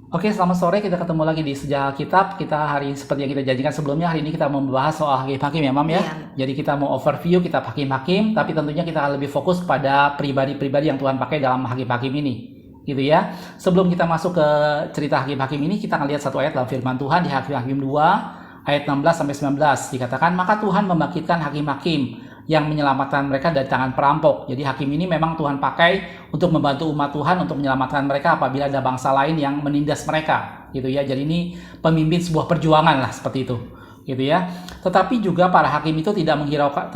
Oke, selamat sore. Kita ketemu lagi di Sejarah Kitab. Kita hari seperti yang kita janjikan sebelumnya, hari ini kita membahas soal hakim-hakim ya, Mam ya. Iya. Jadi kita mau overview kitab hakim-hakim, tapi tentunya kita akan lebih fokus pada pribadi-pribadi yang Tuhan pakai dalam hakim-hakim ini. Gitu ya. Sebelum kita masuk ke cerita hakim-hakim ini, kita akan lihat satu ayat dalam firman Tuhan di Hakim-hakim 2 ayat 16 sampai 19. Dikatakan, "Maka Tuhan membangkitkan hakim-hakim yang menyelamatkan mereka dari tangan perampok." Jadi hakim ini memang Tuhan pakai untuk membantu umat Tuhan untuk menyelamatkan mereka apabila ada bangsa lain yang menindas mereka, gitu ya. Jadi ini pemimpin sebuah perjuangan lah seperti itu, gitu ya. Tetapi juga para hakim itu tidak menghiraukan,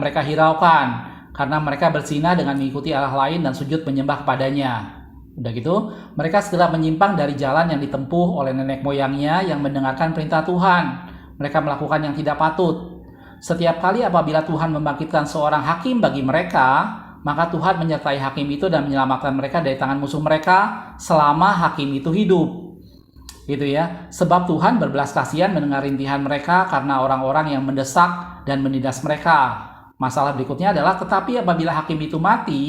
mereka hiraukan karena mereka berzina dengan mengikuti Allah lain dan sujud menyembah kepadanya. Udah gitu, mereka segera menyimpang dari jalan yang ditempuh oleh nenek moyangnya yang mendengarkan perintah Tuhan. Mereka melakukan yang tidak patut. Setiap kali apabila Tuhan membangkitkan seorang hakim bagi mereka, maka Tuhan menyertai hakim itu dan menyelamatkan mereka dari tangan musuh mereka selama hakim itu hidup. Gitu ya. Sebab Tuhan berbelas kasihan mendengar rintihan mereka karena orang-orang yang mendesak dan menindas mereka. Masalah berikutnya adalah, tetapi apabila hakim itu mati,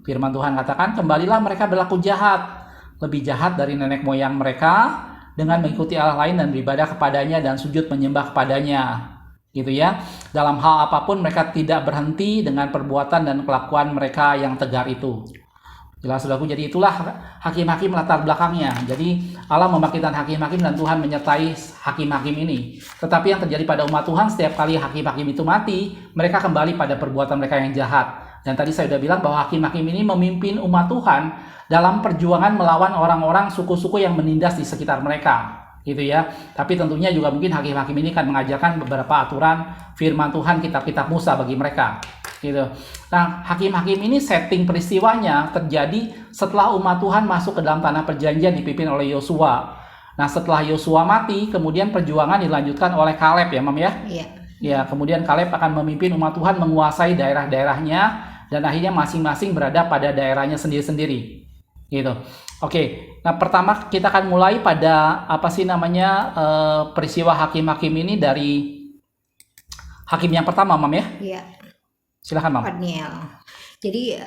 firman Tuhan katakan, kembalilah mereka berlaku jahat, lebih jahat dari nenek moyang mereka, dengan mengikuti Allah lain dan beribadah kepadanya dan sujud menyembah kepadanya. Gitu ya. Dalam hal apapun mereka tidak berhenti dengan perbuatan dan kelakuan mereka yang tegar itu. Jelas saudaraku, jadi itulah hakim-hakim latar belakangnya. Jadi Allah membangkitkan hakim-hakim dan Tuhan menyertai hakim-hakim ini. Tetapi yang terjadi pada umat Tuhan, setiap kali hakim-hakim itu mati, mereka kembali pada perbuatan mereka yang jahat. Dan tadi saya sudah bilang bahwa hakim-hakim ini memimpin umat Tuhan dalam perjuangan melawan orang-orang suku-suku yang menindas di sekitar mereka, gitu ya. Tapi tentunya juga mungkin hakim-hakim ini akan mengajarkan beberapa aturan firman Tuhan, kitab-kitab Musa bagi mereka, gitu. Nah, hakim-hakim ini setting peristiwanya terjadi setelah umat Tuhan masuk ke dalam tanah perjanjian dipimpin oleh Yosua. Nah, setelah Yosua mati, kemudian perjuangan dilanjutkan oleh Kaleb ya, Mam ya. Iya. Ya, kemudian Kaleb akan memimpin umat Tuhan menguasai daerah-daerahnya dan akhirnya masing-masing berada pada daerahnya sendiri-sendiri. Gitu. Oke. Nah, pertama kita akan mulai pada peristiwa hakim-hakim ini dari hakim yang pertama, Mam ya. Iya. Silakan, Mam. Otniel. Jadi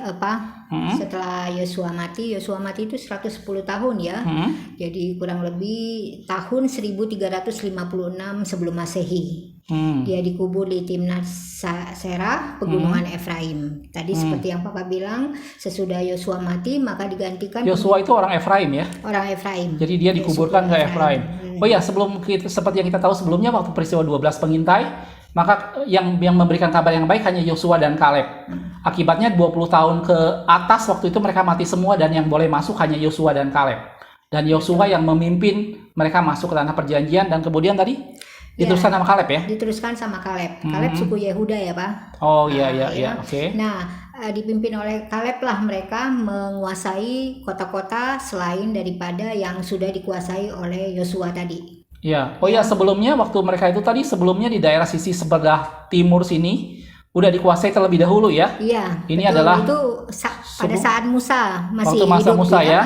setelah Yosua mati itu 110 tahun ya. Jadi kurang lebih tahun 1356 sebelum Masehi. Dia dikubur di Timnat Serah, pegunungan Efraim. Tadi seperti yang Papa bilang, sesudah Yosua mati maka digantikan Yosua itu orang Efraim ya. orang Efraim. Jadi dia dikuburkan ke Efraim. Oh ya, seperti yang kita tahu sebelumnya waktu peristiwa 12 pengintai, maka yang memberikan kabar yang baik hanya Yosua dan Kaleb. Akibatnya 20 tahun ke atas waktu itu mereka mati semua dan yang boleh masuk hanya Yosua dan Kaleb. Dan Yosua yang memimpin mereka masuk ke tanah perjanjian dan kemudian tadi diteruskan sama Kaleb ya? Diteruskan sama Kaleb. Kaleb suku Yehuda ya, Pak. Oh iya, oke. Nah, dipimpin oleh Kaleb lah mereka menguasai kota-kota selain daripada yang sudah dikuasai oleh Yosua tadi. Ya, oh ya, sebelumnya waktu mereka itu tadi sebelumnya di daerah sisi sebelah timur sini udah dikuasai terlebih dahulu ya. Iya. Ini betul. adalah itu pada saat Musa masih waktu masa hidup Musa ya.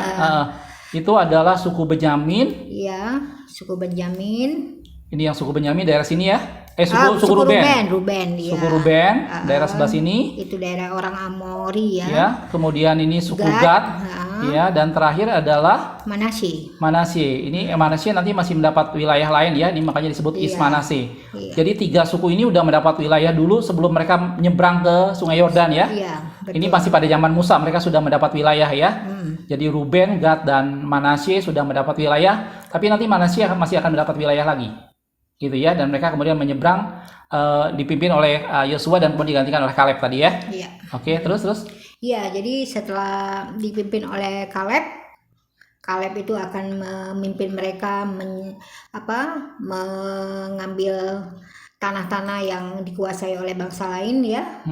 Itu adalah suku Benyamin. Iya, suku Benyamin. Ini yang suku Benyamin daerah sini ya. Suku Ruben. Ya. Suku Ruben daerah sebelah sini. Itu daerah orang Amori ya. Ya, kemudian ini suku Gad. Ya, dan terakhir adalah Manasye. Ini Manasye nanti masih mendapat wilayah lain ya. Ini makanya disebut Ismanasye. Iya. Jadi 3 suku ini udah mendapat wilayah dulu sebelum mereka menyeberang ke Sungai Yordan ya. Iya, betul. Ini masih pada zaman Musa mereka sudah mendapat wilayah ya. Jadi Ruben, Gad dan Manasye sudah mendapat wilayah, tapi nanti Manasye masih akan mendapat wilayah lagi. Gitu ya, dan mereka kemudian menyeberang dipimpin oleh Yosua dan kemudian digantikan oleh Kaleb tadi ya. Iya. Oke, terus. Iya, jadi setelah dipimpin oleh Kaleb itu akan memimpin mereka mengambil tanah-tanah yang dikuasai oleh bangsa lain ya.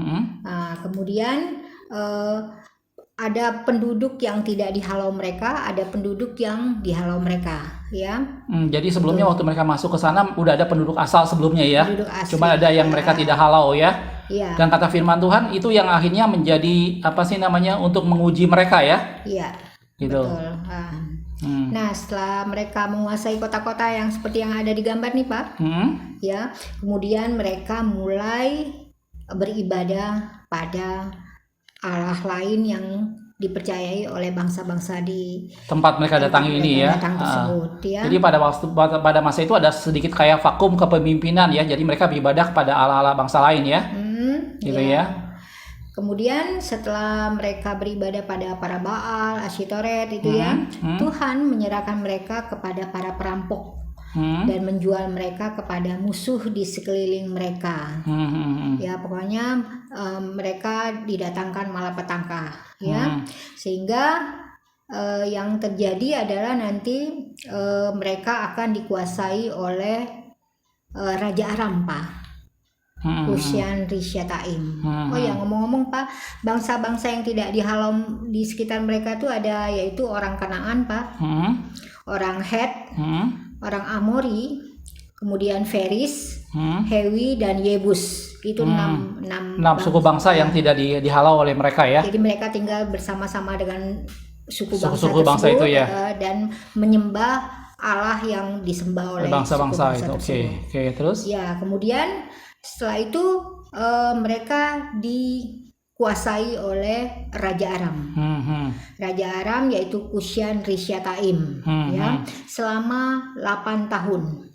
Nah, kemudian ada penduduk yang tidak dihalau mereka, ada penduduk yang dihalau mereka, ya. Jadi sebelumnya waktu mereka masuk ke sana udah ada penduduk asal sebelumnya ya. Penduduk asli. Cuma ada yang mereka tidak halau ya. Iya. Dan kata firman Tuhan itu yang akhirnya menjadi untuk menguji mereka ya. Iya. Gitu. Betul. Nah, setelah mereka menguasai kota-kota yang seperti yang ada di gambar nih, Pak. Ya, kemudian mereka mulai beribadah pada Allah lain yang dipercayai oleh bangsa-bangsa di tempat mereka datangi ini ya. datang tersebut ya. Jadi pada masa itu ada sedikit kayak vakum kepemimpinan ya. Jadi mereka beribadah kepada ala-ala bangsa lain ya. Gitu ya. Kemudian setelah mereka beribadah pada para Baal, Asyitoret itu ya, Tuhan menyerahkan mereka kepada para perampok dan menjual mereka kepada musuh di sekeliling mereka. Ya pokoknya mereka didatangkan malapetaka ya, sehingga yang terjadi adalah nanti mereka akan dikuasai oleh Raja Aram, Pak. Kusyan Rishyataim. Oh ya, ngomong-ngomong Pak, bangsa-bangsa yang tidak dihalau di sekitar mereka tuh ada, yaitu orang Kanaan, Pak, orang Het, orang Amori, kemudian Feris, Hewi, dan Yebus. Itu enam suku bangsa yang tidak dihalau oleh mereka ya. Jadi mereka tinggal bersama-sama dengan suku bangsa tersebut, itu ya, dan menyembah Allah yang disembah oleh bangsa-bangsa itu. tersebut. Oke, terus? Ya, kemudian setelah itu mereka dikuasai oleh Raja Aram. Raja Aram yaitu Kusyan Rishyataim ya, selama 8 tahun.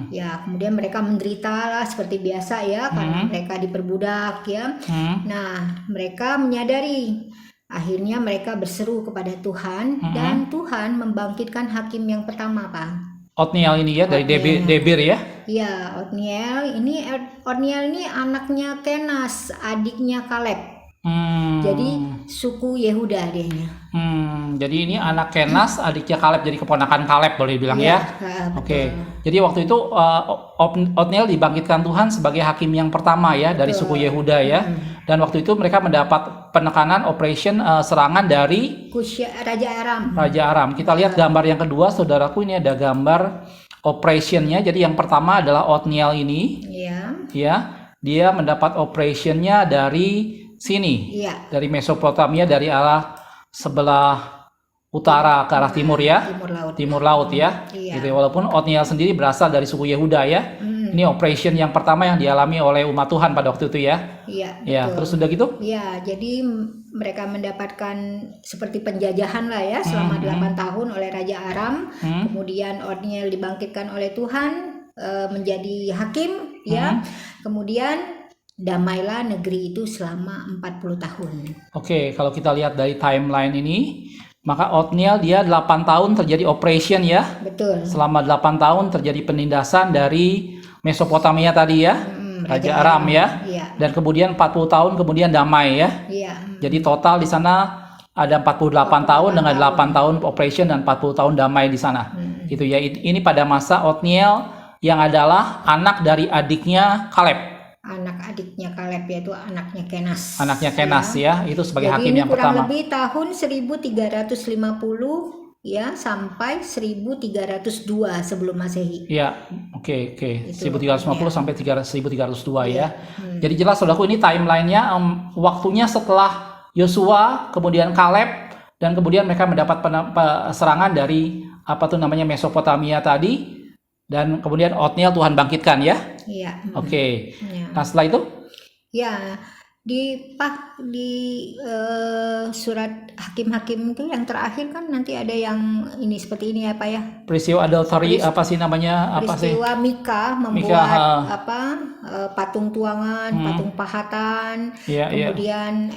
Ya, kemudian mereka menderita lah seperti biasa ya, karena mereka diperbudak ya. Nah, mereka menyadari, akhirnya mereka berseru kepada Tuhan, dan Tuhan membangkitkan hakim yang pertama, Pak. Otniel ini ya, dari Debir ya? Iya, Otniel ini anaknya Kenas, adiknya Kaleb. Jadi suku Yehuda dianya. Jadi ini anak Kenas, adiknya Kaleb, jadi keponakan Kaleb boleh dibilang ya. Oke. Jadi waktu itu Otniel dibangkitkan Tuhan sebagai hakim yang pertama ya, dari suku Yehuda ya. Dan waktu itu mereka mendapat penekanan operation serangan dari Raja Aram. Kita lihat gambar yang kedua, saudaraku, ini ada gambar operationnya. Jadi yang pertama adalah Otniel ini. Ya, dia mendapat operationnya dari sini, dari Mesopotamia, dari arah sebelah utara ke arah timur ya, timur laut ya. Gitu. Walaupun Otniel sendiri berasal dari suku Yehuda ya. Ini operation yang pertama yang dialami oleh umat Tuhan pada waktu itu ya. Ya, terus sudah gitu? Ya, jadi mereka mendapatkan seperti penjajahan lah ya selama 8 tahun oleh Raja Aram. Kemudian Otniel dibangkitkan oleh Tuhan menjadi hakim ya. Kemudian damailah negeri itu selama 40 tahun. Oke, kalau kita lihat dari timeline ini, maka Otniel dia 8 tahun terjadi operation ya. Betul. Selama 8 tahun terjadi penindasan dari Mesopotamia tadi ya, Raja Aram ya. Dan kemudian 40 tahun kemudian damai ya. Jadi total di sana ada 48 tahun dengan 8 tahun operation dan 40 tahun damai di sana. Gitu ya. Ini pada masa Otniel yang adalah anak dari adiknya Kaleb. Anak adiknya Kaleb, yaitu anaknya Kenas. Anaknya Kenas ya, itu sebagai hakim yang pertama. Jadi kurang lebih tahun 1350 ya sampai 1302 sebelum Masehi. Ya, oke. 1350 sampai 1302 ya. Jadi jelas saudaraku, ini timelinenya waktunya setelah Yosua, kemudian Kaleb, dan kemudian mereka mendapat serangan dari Mesopotamia tadi. Dan kemudian Otniel Tuhan bangkitkan ya. Iya. Oke. Nah setelah itu? Ya, di surat Hakim-Hakim itu yang terakhir kan nanti ada yang ini seperti ini ya Pak ya. Peristiwa adultery apa sih namanya? Peristiwa Mika membuat patung tuangan, patung pahatan, kemudian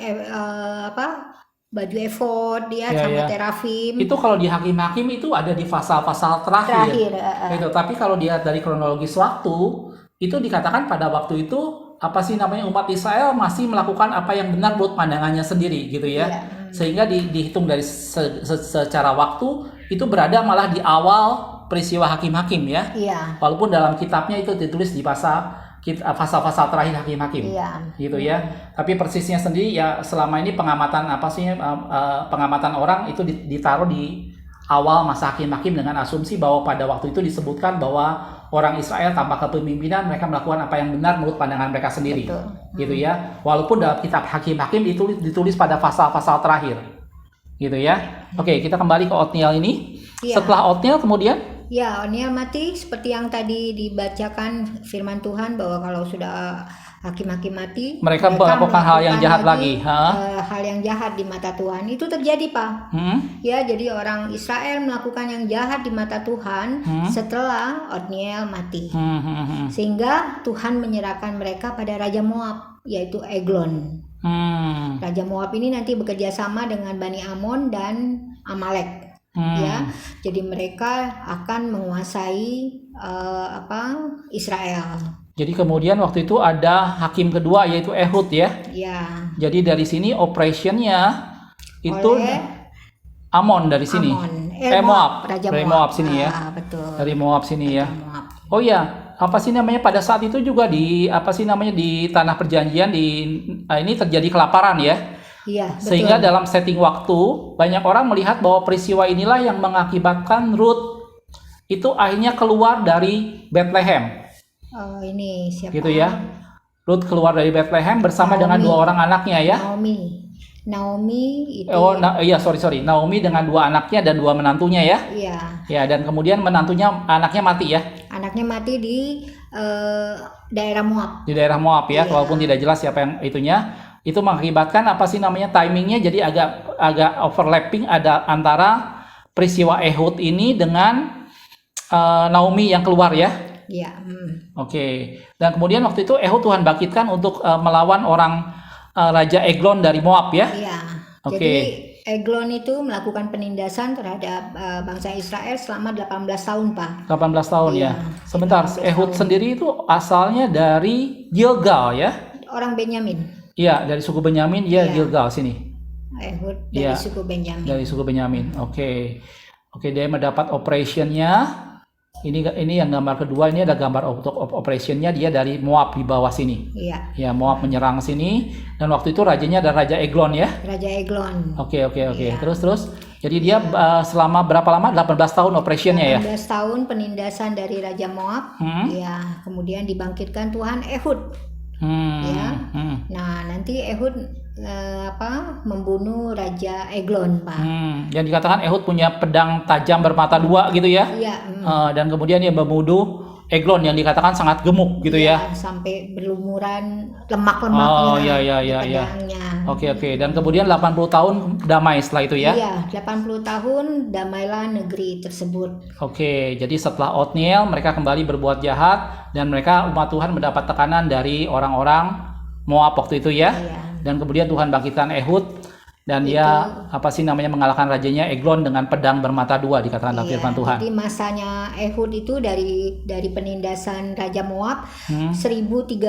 baju efod sama terafim. Itu kalau di Hakim-Hakim itu ada di pasal-pasal terakhir. Gitu. Tapi kalau dilihat dari kronologis waktu, itu dikatakan pada waktu itu umat Israel masih melakukan apa yang benar menurut pandangannya sendiri gitu ya. Sehingga dihitung dari secara waktu itu berada malah di awal peristiwa Hakim-Hakim ya. Walaupun dalam kitabnya itu ditulis di pasal-pasal terakhir Hakim-Hakim, gitu ya. Tapi persisnya sendiri ya selama ini pengamatan pengamatan orang itu ditaruh di awal masa Hakim-Hakim dengan asumsi bahwa pada waktu itu disebutkan bahwa orang Israel tanpa kepemimpinan mereka melakukan apa yang benar menurut pandangan mereka sendiri. Gitu ya. Walaupun dalam kitab Hakim-Hakim ditulis pada pasal-pasal terakhir. Gitu ya. Oke, kita kembali ke Otniel ini. Setelah Otniel kemudian Otniel mati seperti yang tadi dibacakan firman Tuhan bahwa kalau sudah hakim-hakim mati, mereka melakukan hal yang jahat lagi. Hal yang jahat di mata Tuhan. Itu terjadi, Pak. Ya, jadi orang Israel melakukan yang jahat di mata Tuhan setelah Otniel mati. Sehingga Tuhan menyerahkan mereka pada Raja Moab, yaitu Eglon. Raja Moab ini nanti bekerja sama dengan Bani Amon dan Amalek. Ya, jadi mereka akan menguasai Israel. Jadi kemudian waktu itu ada hakim kedua yaitu Ehud ya. Ya. Jadi dari sini operationnya itu Amon dari sini. Moab. Dari Moab sini ya. Betul. Dari Moab sini ya. Moab. Oh iya, apa sih namanya pada saat itu juga di di tanah perjanjian ini terjadi kelaparan ya. Iya, betul. Sehingga dalam setting waktu banyak orang melihat bahwa peristiwa inilah yang mengakibatkan Ruth itu akhirnya keluar dari Bethlehem. Oh, ini siapa? Gitu ya. Ruth keluar dari Bethlehem bersama dengan 2 orang anaknya ya. Naomi itu. Iya, sorry. Naomi dengan 2 anaknya dan 2 menantunya ya. Iya. Ya, dan kemudian anaknya mati ya. Anaknya mati di daerah Moab. Di daerah Moab ya, Iya. walaupun tidak jelas siapa yang itunya. Itu mengakibatkan timingnya jadi agak overlapping ada antara peristiwa Ehud ini dengan Naomi yang keluar ya. Iya. Oke. Dan kemudian waktu itu Ehud Tuhan bangkitkan untuk melawan orang Raja Eglon dari Moab ya. Iya. Oke. Jadi Eglon itu melakukan penindasan terhadap bangsa Israel selama 18 tahun, Pak. 18 tahun Iya, ya. Sebentar, Ehud sendiri itu asalnya dari Gilgal ya. Orang Benyamin. Iya, dari suku Benyamin, Iya. Gilgal sini. Ehud dari Iya. suku Benyamin. Dari suku Benyamin. Oke, dia mendapat operationnya. Ini yang gambar kedua, ini ada gambar operationnya dia dari Moab di bawah sini. Iya. Ya, Moab menyerang sini dan waktu itu rajanya ada Raja Eglon ya. Raja Eglon. Oke. Iya. Terus. Jadi dia selama berapa lama? 18 tahun operationnya ya. 18 tahun penindasan dari Raja Moab. Ya, kemudian dibangkitkan Tuhan Ehud. Ya. Nah, nanti Ehud membunuh Raja Eglon, Pak. Yang dikatakan Ehud punya pedang tajam bermata 2 gitu ya. Iya. Dan kemudian dia membunuh Eglon yang dikatakan sangat gemuk gitu ya. Sampai berlumuran lemak-lemaknya. Oh, iya. Pedangnya. Oke. Dan kemudian 80 tahun damai setelah itu ya. Iya, 80 tahun damailah negeri tersebut. Oke, jadi setelah Otniel mereka kembali berbuat jahat dan mereka umat Tuhan mendapat tekanan dari orang-orang Moab waktu itu ya. Iya. Dan kemudian Tuhan bangkitkan Ehud dan dia mengalahkan rajanya Eglon dengan pedang bermata 2 dikatakan dalam firman Tuhan. Jadi masanya Ehud itu dari penindasan Raja Moab 1302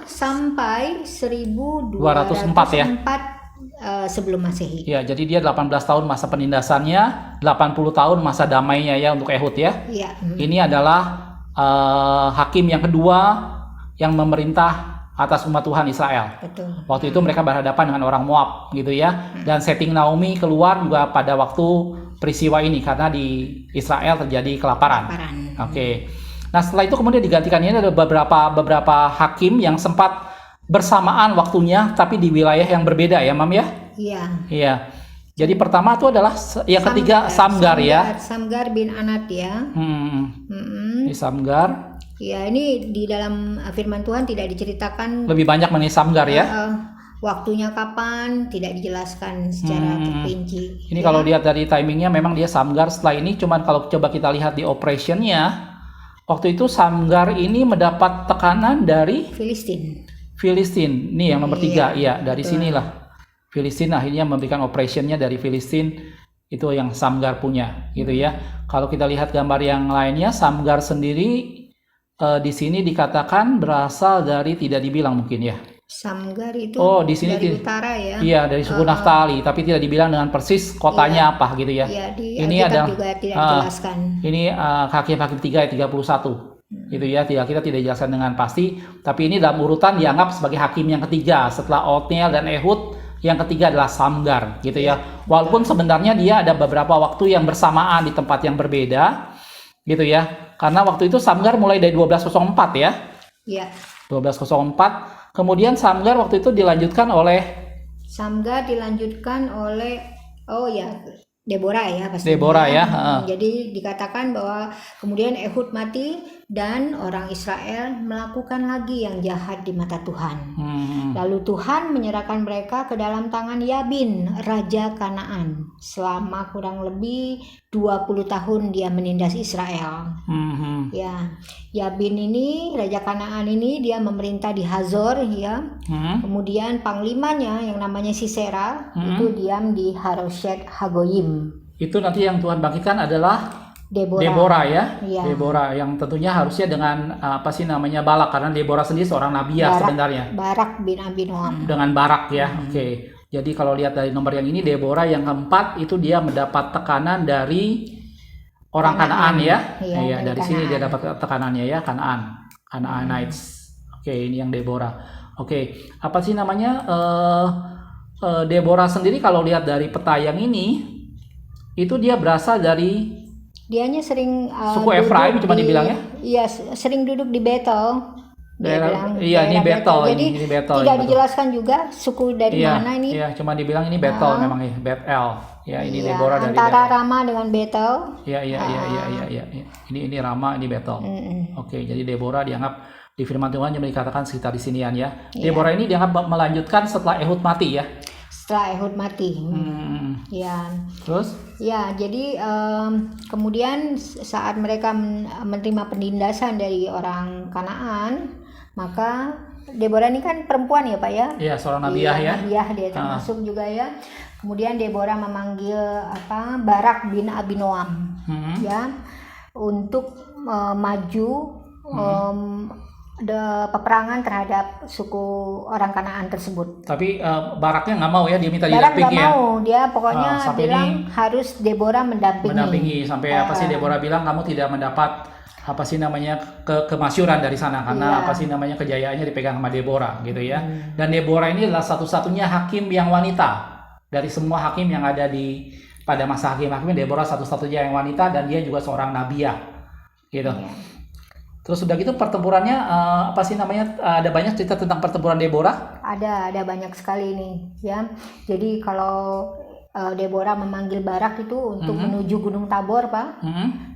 sampai 1204 ya. Sebelum Masehi. Ya, jadi dia 18 tahun masa penindasannya, 80 tahun masa damainya ya untuk Ehud ya. Iya. Ini adalah hakim yang kedua yang memerintah atas umat Tuhan Israel. Betul. Waktu itu mereka berhadapan dengan orang Moab gitu ya. Dan setting Naomi keluar juga pada waktu peristiwa ini karena di Israel terjadi kelaparan. Oke. Nah, setelah itu kemudian digantikan ini ada beberapa hakim yang sempat bersamaan waktunya tapi di wilayah yang berbeda ya, Mam ya? Iya. Jadi pertama itu adalah ketiga Samgar ya. Samgar bin Anat ya. Ini Samgar. Ya, ini di dalam firman Tuhan tidak diceritakan lebih banyak mengenai Samgar ya. Waktunya kapan tidak dijelaskan secara terperinci. Ini ya. Kalau lihat dari timingnya memang dia Samgar setelah ini, cuman kalau coba kita lihat di operationnya waktu itu Samgar ini mendapat tekanan dari Filistin. Nih yang nomor 3 ya dari sinilah Filistin akhirnya memberikan operationnya dari Filistin. Itu yang Samgar punya gitu ya. Kalau kita lihat gambar yang lainnya, Samgar sendiri di sini dikatakan berasal dari tidak dibilang mungkin ya. Samgar itu di sini dari utara ya. Iya, dari suku Naftali, tapi tidak dibilang dengan persis kotanya apa gitu ya. Iya, ini ada juga tidak dijelaskan. Ini Hakim-Hakim 3 ayat 31. Gitu ya, kita tidak jelaskan dengan pasti, tapi ini dalam urutan dianggap sebagai hakim yang ketiga setelah Otniel dan Ehud. Yang ketiga adalah Samgar gitu ya. Walaupun sebenarnya dia ada beberapa waktu yang bersamaan di tempat yang berbeda. Gitu ya, karena waktu itu Samgar mulai dari 1204 ya. Iya. 1204. Kemudian Samgar waktu itu dilanjutkan oleh Deborah ya pasti. Deborah ya. Jadi dikatakan bahwa kemudian Ehud mati dan orang Israel melakukan lagi yang jahat di mata Tuhan. Hmm. Lalu Tuhan menyerahkan mereka ke dalam tangan Yabin, Raja Kanaan. Selama kurang lebih 20 tahun dia menindas Israel. Hmm. Ya, Yabin ini, Raja Kanaan ini dia memerintah di Hazor ya. Kemudian panglimanya yang namanya Sisera itu diam di Haroshet Hagoyim. Itu nanti yang Tuhan bangkitkan adalah Deborah ya. Deborah yang tentunya harusnya dengan Balak, karena Deborah sendiri seorang nabi ya sebenarnya. Barak bin Abinoam. Dengan Barak ya. Oke. Jadi kalau lihat dari nomor yang ini, Deborah yang keempat itu dia mendapat tekanan dari orang Kanaan ya. Iya, dari sini dia dapat tekanannya ya, Kanaanites. Oke, ini yang Deborah. Oke, Deborah sendiri kalau lihat dari peta yang ini, itu dia berasal dari dianya sering suku Efraim, cuma dibilangnya. Iya, sering duduk di Betel. Ini Betel. Jadi ini Betel, tidak dijelaskan juga suku dari mana ini. Iya, cuma dibilang ini Betel memang ya, Betel. Ya, ini Deborah dari antara Rama dengan Betel. Iya. Ini Rama, ini Betel. Oke, jadi Deborah dianggap di firman Tuhan yang dikatakan sekitar di sinian ya. Deborah ini dianggap melanjutkan setelah Ehud mati ya. Setelah Ehud mati. Ya. Terus? Ya, jadi kemudian saat mereka menerima penindasan dari orang Kanaan, maka Deborah ini kan perempuan ya Pak ya? Iya, seorang nabiah ya. Nabiah dia termasuk juga ya. Kemudian Deborah memanggil Barak bin Abinoam ya untuk maju peperangan terhadap suku orang Kanaan tersebut. Tapi Baraknya nggak mau ya, dia minta didampingi. Barak nggak mau, dia pokoknya bilang harus Deborah mendampingi. Sampai Deborah bilang kamu tidak mendapat kemasyuran dari sana karena kejayaannya dipegang sama Deborah gitu ya. Dan Deborah ini adalah satu-satunya hakim yang wanita dari semua hakim yang ada pada masa hakim-hakim. Deborah satu-satunya yang wanita dan dia juga seorang nabiah gitu. Terus udah gitu pertempurannya ada banyak cerita tentang pertempuran Deborah? Ada banyak sekali nih ya. Jadi kalau Deborah memanggil Barak itu untuk menuju Gunung Tabor, Pak.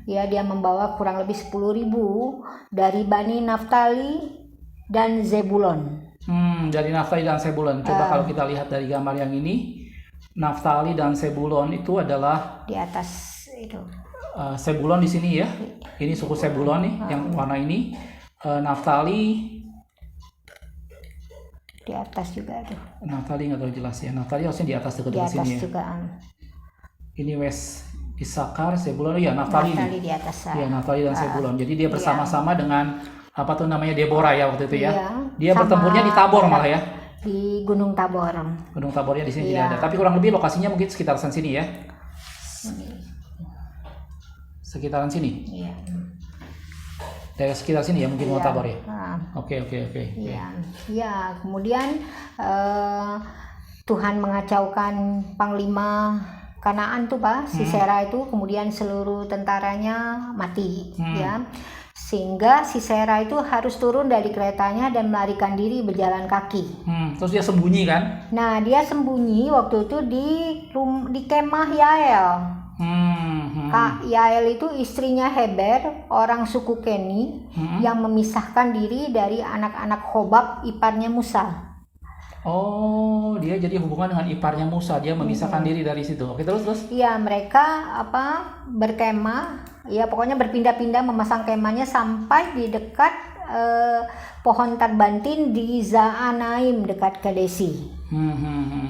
Ya, dia membawa kurang lebih 10.000 dari Bani Naftali dan Zebulon. Dari Naftali dan Zebulon. Coba kalau kita lihat dari gambar yang ini, Naftali dan Zebulon itu adalah di atas itu. Zebulon di sini ya. Ini suku Zebulon nih yang warna ini. Naftali di atas juga tuh. Naftali nggak terlalu jelas ya. Naftali harusnya di atas dekat sini ya. Juga. Ini West Isakar, Zebulon ya, Naftali di atas. Iya, Naftali dan Zebulon. Jadi dia bersama-sama dengan Deborah ya waktu itu ya. Dia bertempurnya di Tabor malah ya. Di Gunung Tabor. Gunung Tabornya di sini tidak ada. Tapi kurang lebih lokasinya mungkin sekitaran sini ya. Sekitaran sini. Iya. Dari sekitar sini ya mungkin Gunung Tabor ya. Oke. Ya, kemudian Tuhan mengacaukan panglima Kanaan tuh Pak, Sisera itu, kemudian seluruh tentaranya mati ya. Sehingga Sisera itu harus turun dari keretanya dan melarikan diri berjalan kaki. Terus dia sembunyi kan? Nah, dia sembunyi waktu itu di kemah Yael. Kak Yael itu istrinya Heber, orang suku Keni, yang memisahkan diri dari anak-anak Hobab, iparnya Musa. Oh, dia jadi hubungan dengan iparnya Musa, dia memisahkan diri dari situ. Oke, terus? Iya, mereka berkemah, ya pokoknya berpindah-pindah memasang kemahnya sampai di dekat pohon Tarbantin di Zaanaim dekat Kadesi.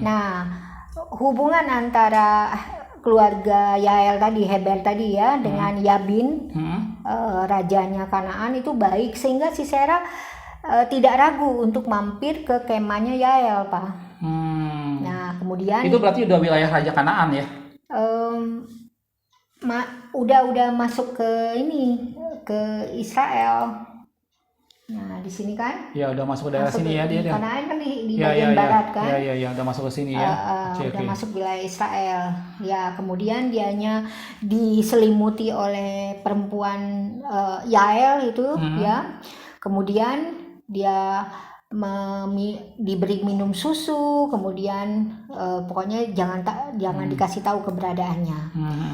Nah, hubungan antara keluarga Yael tadi, Heber tadi ya, dengan Yabin, rajanya Kanaan itu baik, sehingga Sisera tidak ragu untuk mampir ke kemahnya Yael, Pak. Nah, kemudian itu berarti udah wilayah Raja Kanaan ya? Udah masuk ke Israel. Nah, di sini kan? Ya, udah masuk ke daerah sini ya dia. Kanaan kan di bagian barat kan? Ya, udah masuk ke sini ya. Udah masuk wilayah Israel. Ya, kemudian dianya diselimuti oleh perempuan Yael itu ya. Kemudian dia diberi minum susu, kemudian pokoknya jangan dikasih tahu keberadaannya.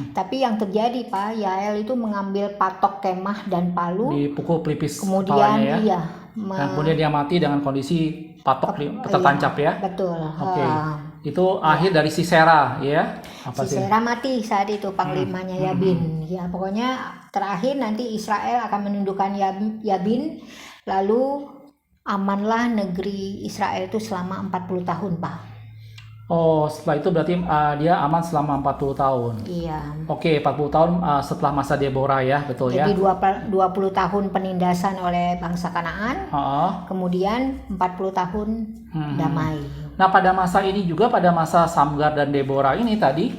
Tapi yang terjadi Pak, Yael itu mengambil patok kemah dan palu, dipukul pelipis kemudian kepalanya ya. iya, Dan kemudian dia mati dengan kondisi patok tertancap ya. betul. Oke. Itu akhir dari Sisera ya. Sisera mati saat itu panglimanya Yabin. Ya pokoknya terakhir nanti Israel akan menundukkan Yabin, lalu amanlah negeri Israel itu selama 40 tahun Pak. Oh, setelah itu berarti dia aman selama 40 tahun. Iya. Oke, 40 tahun setelah masa Deborah ya, betul ya. Jadi 20 tahun penindasan oleh bangsa Kanaan, kemudian 40 tahun damai. Nah, pada masa ini juga, pada masa Samgar dan Deborah ini tadi,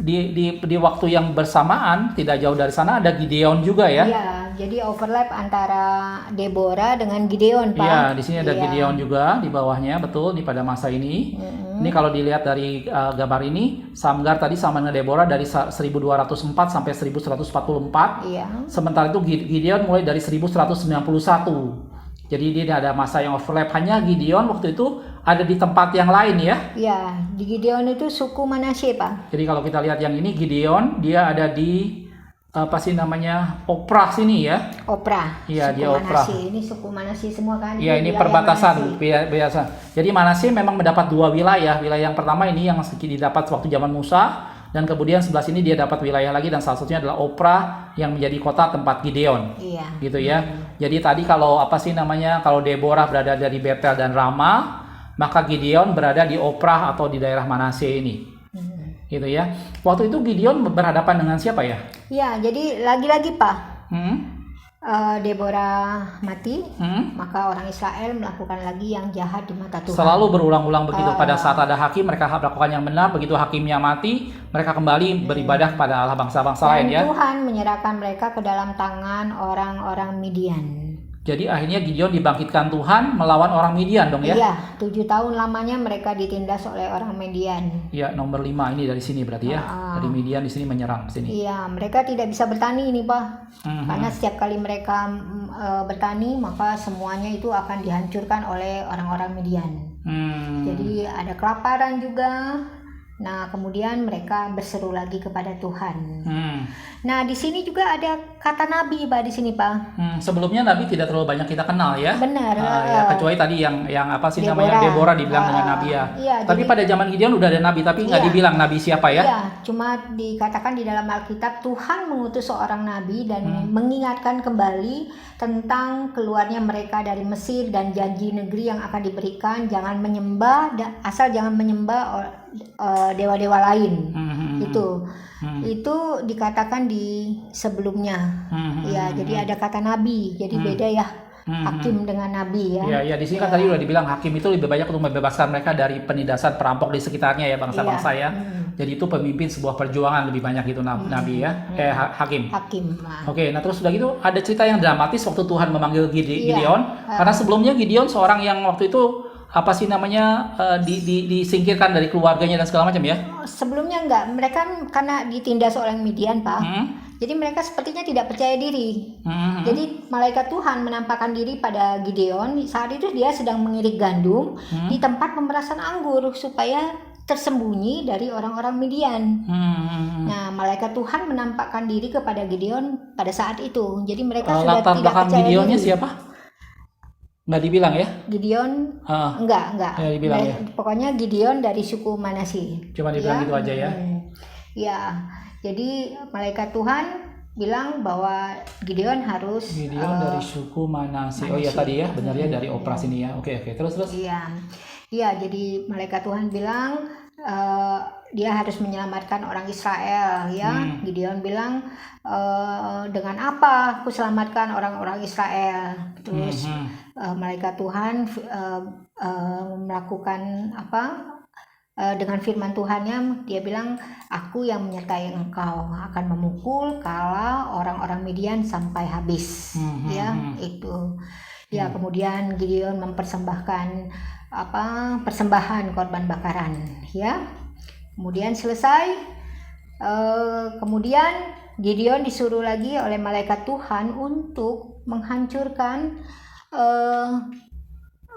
di waktu yang bersamaan, tidak jauh dari sana ada Gideon juga ya. Iya, jadi overlap antara Deborah dengan Gideon Pak. Iya, di sini ada Gideon juga di bawahnya, betul, di pada masa ini. Ini kalau dilihat dari gambar ini, Samgar tadi sama dengan Deborah dari 1204 sampai 1144. Iya. Sementara itu Gideon mulai dari 1191. Jadi ini ada masa yang overlap. Hanya Gideon waktu itu ada di tempat yang lain ya. Iya, di Gideon itu suku Manasye Pak. Jadi kalau kita lihat yang ini Gideon, dia ada di apa sih namanya, Oprah sini ya. Oprah. Iya, dia Oprah. Ini suku Manasye semua kan. Iya, ini perbatasan biasa. Jadi Manasye memang mendapat dua wilayah. Wilayah yang pertama ini yang didapat waktu zaman Musa, dan kemudian sebelah sini dia dapat wilayah lagi, dan salah satunya adalah Oprah yang menjadi kota tempat Gideon. Iya. Gitu ya. Jadi tadi kalau apa sih namanya, kalau Deborah berada dari Betel dan Rama, maka Gideon berada di Oprah atau di daerah Manasye ini. Gitu ya. Waktu itu Gideon berhadapan dengan siapa ya? Ya, jadi lagi-lagi Pak. Deborah mati, maka orang Israel melakukan lagi yang jahat di mata Tuhan. Selalu berulang-ulang begitu. Pada saat ada hakim, mereka melakukan yang benar. Begitu hakimnya mati, mereka kembali beribadah pada Allah bangsa-bangsa lain ya. Tuhan menyerahkan mereka ke dalam tangan orang-orang Midian. Jadi akhirnya Gideon dibangkitkan Tuhan melawan orang Midian dong ya? Iya, 7 tahun lamanya mereka ditindas oleh orang Midian. Iya, nomor 5 ini dari sini berarti ya. Dari Midian di sini menyerang sini. Iya, mereka tidak bisa bertani ini Pak. Karena setiap kali mereka bertani, maka semuanya itu akan dihancurkan oleh orang-orang Midian. Jadi ada kelaparan juga. Nah, kemudian mereka berseru lagi kepada Tuhan. Nah, di sini juga ada kata nabi, Pak, di sini, Pak. Sebelumnya nabi tidak terlalu banyak kita kenal ya. Benar. Ya, kecuali tadi yang apa sih namanya, Deborah dibilang dengan nabi ya. Iya, tapi pada zaman Gideon udah ada nabi, tapi nggak dibilang nabi siapa ya? Iya, cuma dikatakan di dalam Alkitab Tuhan mengutus seorang nabi dan mengingatkan kembali tentang keluarnya mereka dari Mesir dan janji negeri yang akan diberikan. Jangan menyembah, jangan menyembah dewa-dewa lain. Itu dikatakan di sebelumnya. Ya, jadi ada kata nabi. Jadi beda ya. Hakim dengan nabi ya. Iya, di sini kan tadi udah dibilang hakim itu lebih banyak untuk membebaskan mereka dari penindasan perampok di sekitarnya ya, bangsa-bangsa ya. Jadi itu pemimpin sebuah perjuangan lebih banyak itu nabi ya. Hakim. Oke, nah terus udah gitu ada cerita yang dramatis waktu Tuhan memanggil Gideon. Karena sebelumnya Gideon seorang yang waktu itu apa sih namanya disingkirkan dari keluarganya dan segala macam ya? Sebelumnya enggak, mereka karena ditindas oleh Midian Pak. Jadi mereka sepertinya tidak percaya diri. Jadi malaikat Tuhan menampakkan diri pada Gideon. Saat itu dia sedang mengirik gandum di tempat pemerasan anggur supaya tersembunyi dari orang-orang Midian. Nah, malaikat Tuhan menampakkan diri kepada Gideon pada saat itu. Jadi mereka sudah tidak percaya Gideonnya diri. Siapa? Nggak dibilang ya? Gideon enggak. Ya, dibilang ya. Pokoknya Gideon dari suku Manasye. Cuma dibilang gitu aja ya. Ya. Jadi malaikat Tuhan bilang bahwa Gideon harus dari suku Manasye. Oh iya tadi ya, benar ya, dari operasi ini ya. Oke, terus. Iya, jadi malaikat Tuhan bilang dia harus menyelamatkan orang Israel ya. Gideon bilang dengan apa aku selamatkan orang-orang Israel. Terus malaikat Tuhan melakukan apa? Dengan firman Tuhannya, dia bilang, aku yang menyertai engkau akan memukul kala orang-orang Midian sampai habis. Itu. Ya, kemudian Gideon mempersembahkan persembahan korban bakaran ya. Kemudian selesai, kemudian Gideon disuruh lagi oleh malaikat Tuhan untuk menghancurkan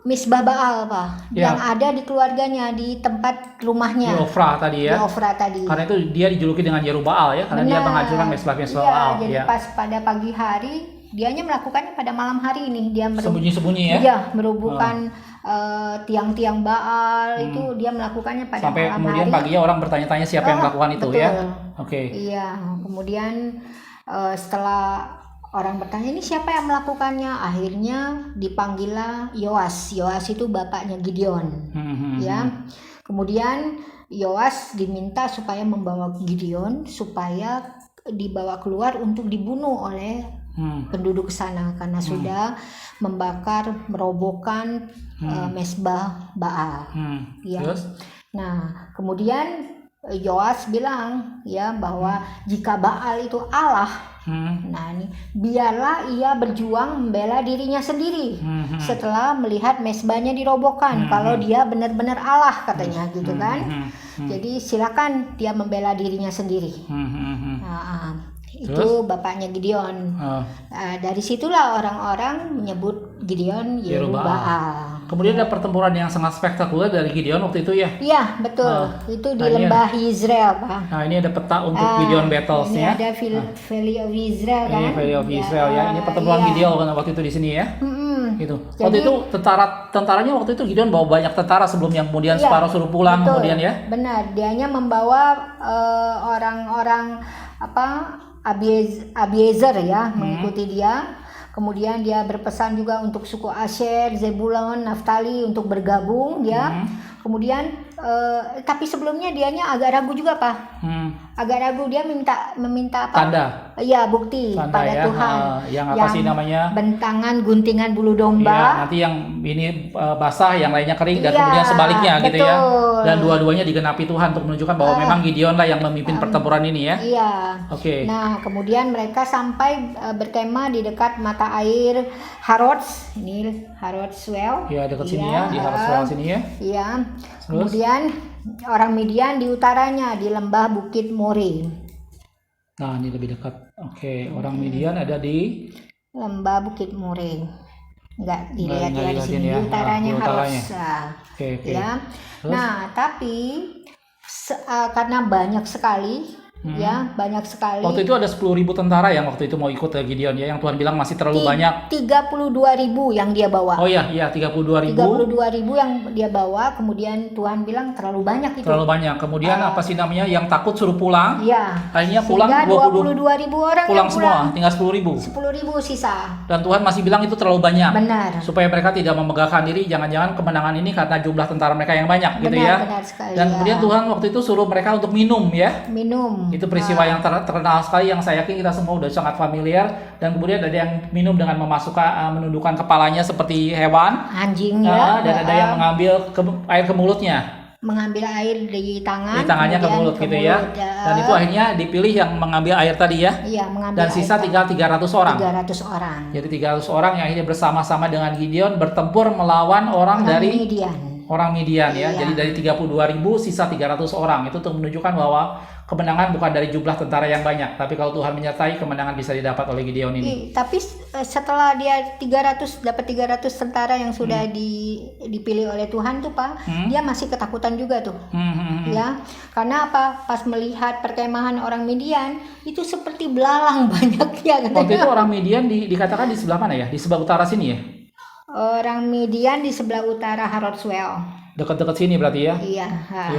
Misbah Baal, Pak, Ya. yang ada di keluarganya, di tempat Di rumahnya, Ofra tadi di ya. Ofra tadi. Karena itu dia dijuluki dengan Yerubbaal ya, karena dia Benar. menghancurkan mesbah-mesbah Iya, Baal. jadi Ya. pas pada pagi hari, dianya melakukannya pada malam hari ini. Dia Sembunyi-sembunyi ya. Iya, merubuhkan tiang-tiang Baal itu dia melakukannya pada Sampai malam kemudian hari. paginya orang bertanya-tanya siapa yang melakukan itu betul. ya. Oke. Iya, kemudian setelah orang bertanya ini siapa yang melakukannya, akhirnya dipanggillah Yoas. Yoas itu bapaknya Gideon. Ya, kemudian Yoas diminta supaya membawa Gideon supaya dibawa keluar untuk dibunuh oleh penduduk sana karena sudah membakar, merobohkan mesbah Baal. Ya. Terus? Nah, kemudian Yoas bilang ya bahwa jika Baal itu Allah, nah ini biarlah ia berjuang membela dirinya sendiri setelah melihat mesbahnya dirobohkan. Kalau dia benar-benar Allah katanya gitu kan. Jadi silakan dia membela dirinya sendiri. Itu bapaknya Gideon. Dari situlah orang-orang menyebut Gideon Yerubbaal. Kemudian ada pertempuran yang sangat spektakuler dari Gideon waktu itu ya. Iya, betul. Itu di lembah Israel, Pak. Nah, ini ada peta untuk Gideon Battles Ini ya. ada Valley of Israel kan. Ini Valley of Israel ya. Ini pertempuran Gideon kan waktu itu di sini ya. Gitu. Waktu itu tentaranya waktu itu Gideon bawa banyak tentara sebelumnya, kemudian separuh suruh pulang. Betul, kemudian ya. Benar, dianya membawa orang-orang Abiezer ya mengikuti dia. Kemudian dia berpesan juga untuk suku Asher, Zebulon, Naftali untuk bergabung ya. Kemudian tapi sebelumnya dianya agak ragu juga, Pak. Agak ragu, dia meminta apa? Tanda. Iya, bukti Tanda pada ya. Tuhan. Yang apa sih namanya? Bentangan guntingan bulu domba. Ya, nanti yang ini basah, yang lainnya kering, dan Iya, kemudian sebaliknya gitu ya. betul. Dan dua-duanya digenapi Tuhan untuk menunjukkan bahwa memang Gideon lah yang memimpin pertempuran ini ya. Iya. Oke. Nah, kemudian mereka sampai berkemah di dekat mata air Harrods. Ini Harrods Well. Ya, dekat sini ya, di Haroswell sini ya. Iya. Kemudian orang Midian di utaranya di lembah Bukit More. Nah, ini lebih dekat. Oke, orang Midian ada di Lembah Bukit More. Enggak dilihat ya di sini ya. di utaranya Di Harrods. Oke. Ya. Terus? Nah, tapi karena banyak sekali ya, banyak sekali. Waktu itu ada 10.000 tentara yang waktu itu mau ikut ke Gideon ya, yang Tuhan bilang masih terlalu banyak. 32.000 yang dia bawa. Oh iya, 32.000. 32.000 yang dia bawa, kemudian Tuhan bilang terlalu banyak itu. Terlalu banyak. Kemudian apa sih namanya yang takut suruh pulang? Iya. Akhirnya pulang Sehingga 22.000 orang pulang yang semua, tinggal 10.000. 10.000 sisa. Dan Tuhan masih bilang itu terlalu banyak. Benar. Supaya mereka tidak memegahkan diri, jangan-jangan kemenangan ini karena jumlah tentara mereka yang banyak gitu ya. Benar sekali. Dan kemudian Tuhan waktu itu suruh mereka untuk minum ya. Minum. Itu peristiwa yang terkenal sekali yang saya yakin kita semua udah sangat familiar. Dan kemudian ada yang minum dengan menundukkan kepalanya seperti hewan. Anjing ya. Dan ada yang mengambil air ke mulutnya. Mengambil air di tangan. Di tangannya ke mulut gitu ya. Dan itu akhirnya dipilih yang mengambil air tadi ya. Iya, mengambil Dan sisa tinggal 300 orang. 300 orang. Jadi 300 orang yang akhirnya bersama-sama dengan Gideon bertempur melawan orang dari Midian. Orang Midian ya. Iya. Jadi dari 32.000 sisa 300 orang. Itu untuk menunjukkan bahwa kemenangan bukan dari jumlah tentara yang banyak, tapi kalau Tuhan menyertai, kemenangan bisa didapat oleh Gideon ini. Tapi setelah dia dapat 300 tentara yang sudah dipilih oleh Tuhan tuh, Pak, dia masih ketakutan juga tuh. Ya. Karena apa? Pas melihat perkemahan orang Midian itu seperti belalang banyak ya. Waktu itu orang Midian dikatakan di sebelah mana ya? Di sebelah utara sini ya? Orang Midian di sebelah utara Harrodswell. Dekat-dekat sini berarti ya? Iya.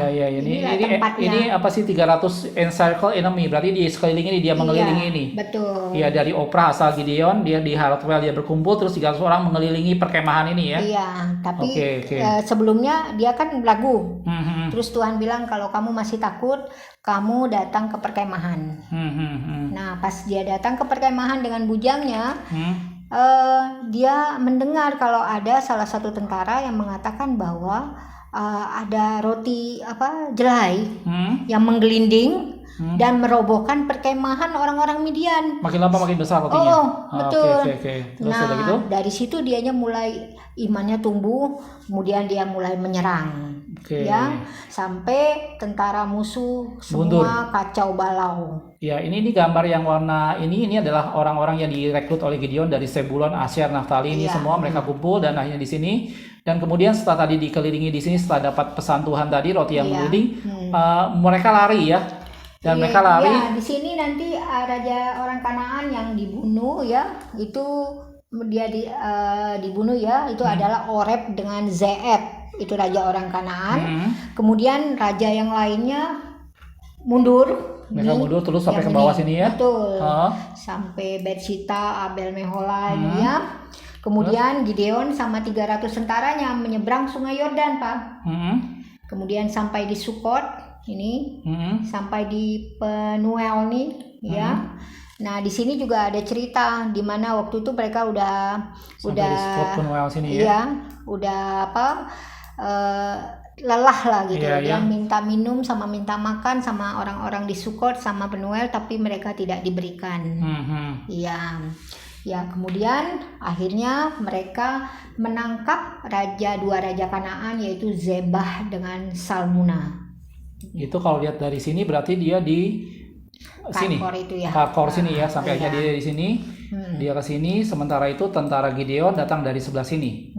Iya. Inilah Ini apa sih 300 encircle enemy? Berarti di sekeliling ini dia mengelilingi ini. Betul. Iya, dari Ofra asal Gideon, dia di Harrodswell dia berkumpul, terus 300 orang mengelilingi perkemahan ini ya? Iya, tapi Oke. sebelumnya dia kan ragu. Terus Tuhan bilang kalau kamu masih takut, kamu datang ke perkemahan. Nah, pas dia datang ke perkemahan dengan bujangnya, dia mendengar kalau ada salah satu tentara yang mengatakan bahwa ada roti jelai yang menggelinding dan merobohkan perkemahan orang-orang Midian. Makin lama makin besar rotinya. Betul. Oke. Terus udah gitu? Dari situ dianya mulai imannya tumbuh, kemudian dia mulai menyerang. Ya, sampai tentara musuh semua kacau balau. Ya, ini gambar yang warna ini adalah orang-orang yang direkrut oleh Gideon dari Zebulon, Asyer, Naftali, ini semua mereka kumpul dan akhirnya di sini. Dan kemudian setelah tadi dikelilingi di sini, setelah dapat pesan Tuhan tadi, roti yang mengeliling, mereka lari ya. Dan mereka lari. Ya, di sini nanti raja orang Kanaan yang dibunuh ya, itu dia dibunuh ya, itu adalah Oreb dengan Zeeb, itu raja orang Kanaan. Kemudian raja yang lainnya mundur. Mereka mundur terus sampai ke bawah sini ya. Betul. Sampai Bersita, Abel Mehola ini ya. Kemudian Gideon sama 300 tentaranya menyeberang sungai Yordan, Pak. Kemudian sampai di Sukot ini, sampai di Penuel nih ya. Nah, di sini juga ada cerita di mana waktu itu mereka udah Penuel sini ya. Udah lelah lah gitu. Dia minta minum sama minta makan sama orang-orang di Sukot sama Penuel, tapi mereka tidak diberikan. Ya, kemudian akhirnya mereka menangkap dua raja Kanaan, yaitu Zebah dengan Salmuna. Itu kalau lihat dari sini berarti dia di sini. Karkor sini ya, sampai akhirnya dia di sini. Dia ke sini, sementara itu tentara Gideon datang dari sebelah sini.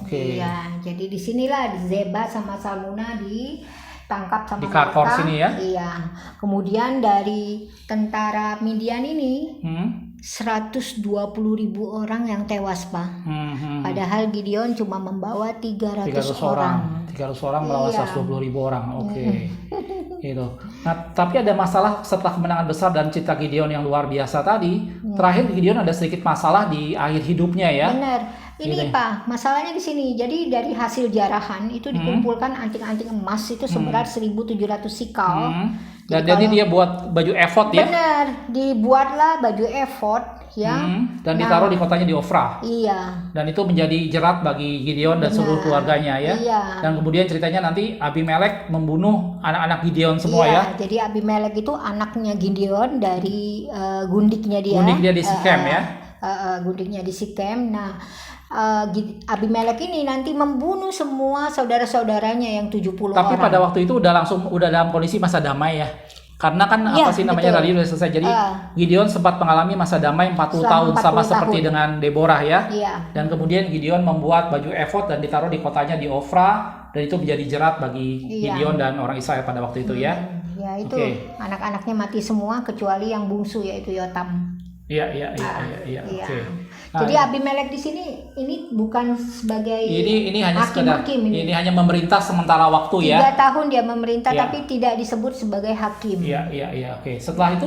Iya, jadi di sinilah Zebah sama Salmuna ditangkap sama di Karkor sini ya. Iya. Kemudian dari tentara Midian ini 120.000 orang yang tewas, Pak. Padahal Gideon cuma membawa 300 orang. 300 orang melawan 120.000 orang. Gitu. Nah, tapi ada masalah setelah kemenangan besar dan cita Gideon yang luar biasa tadi. Terakhir Gideon ada sedikit masalah di akhir hidupnya ya. Benar. Ini Pak, masalahnya di sini. Jadi dari hasil jarahan itu dikumpulkan anting-anting emas itu seberat 1.700 sikal. Dan jadi dia buat baju efod ya. Benar, dibuatlah baju efod ya. Dan ditaruh di kotanya di Ofra. Iya. Dan itu menjadi jerat bagi Gideon dan seluruh keluarganya ya. Dan kemudian ceritanya nanti Abimelek membunuh anak-anak Gideon semua ya. Jadi Abimelek itu anaknya Gideon dari gundiknya dia. Gundiknya di Sikem ya. Gundiknya di Sikem. Nah, Abimelek ini nanti membunuh semua saudara-saudaranya yang 70 orang. Tapi pada waktu itu udah dalam kondisi masa damai ya. Karena kan namanya tadi udah selesai. Jadi Gideon sempat mengalami masa damai 40 tahun sama seperti dengan Deborah ya. Dan kemudian Gideon membuat baju efod dan ditaruh di kotanya di Ofra, dan itu menjadi jerat bagi Gideon dan orang Israel pada waktu itu ya. Ya itu anak-anaknya mati semua kecuali yang bungsu yaitu Yotam. Iya. Oke. Nah, jadi Abimelek di sini ini bukan sebagai ini hanya hakim. Ini hanya memerintah sementara waktu 3 tahun dia memerintah tapi tidak disebut sebagai hakim. Iya. Oke. Setelah